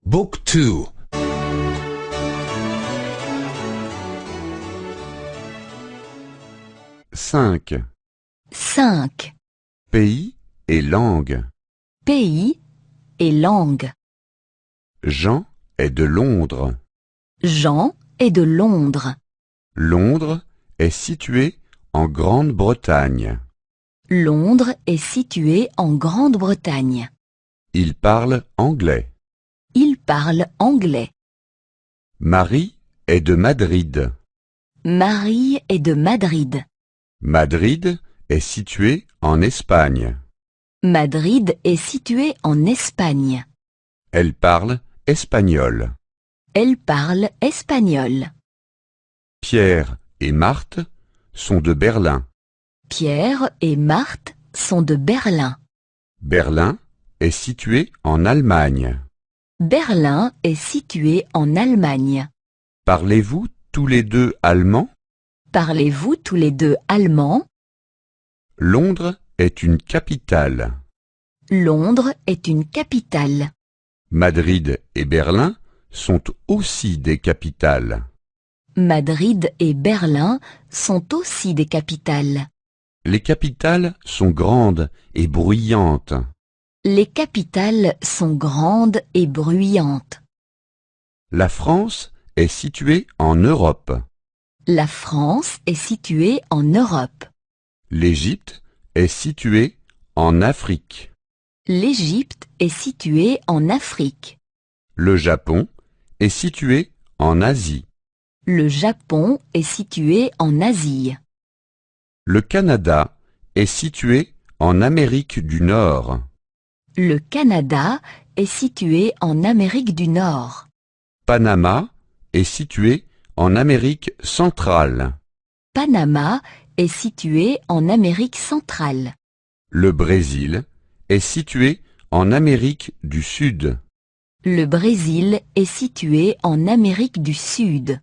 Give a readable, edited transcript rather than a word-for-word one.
Book 2. 5. 5. Pays et langue. Pays et langue. Jean est de Londres. Jean est de Londres. Londres est situé en Grande-Bretagne. Londres est situé en Grande-Bretagne. Il parle anglais. Il parle anglais. Marie est de Madrid. Marie est de Madrid. Madrid est situé en Espagne. Madrid est situé en Espagne. Elle parle espagnol. Elle parle espagnol. Pierre et Marthe sont de Berlin. Pierre et Marthe sont de Berlin. Berlin est situé en Allemagne. Berlin est situé en Allemagne. Parlez-vous tous les deux allemand? Parlez-vous tous les deux allemand? Londres est une capitale. Londres est une capitale. Madrid et Berlin sont aussi des capitales. Madrid et Berlin sont aussi des capitales. Les capitales sont grandes et bruyantes. Les capitales sont grandes et bruyantes. La France est située en Europe. La France est située en Europe. L'Égypte est située en Afrique. L'Égypte est située en Afrique. Le Japon est situé en Asie. Le Japon est situé en Asie. Le Canada est situé en Amérique du Nord. Le Canada est situé en Amérique du Nord. Panama est situé en Amérique centrale. Panama est situé en Amérique centrale. Le Brésil est situé en Amérique du Sud. Le Brésil est situé en Amérique du Sud.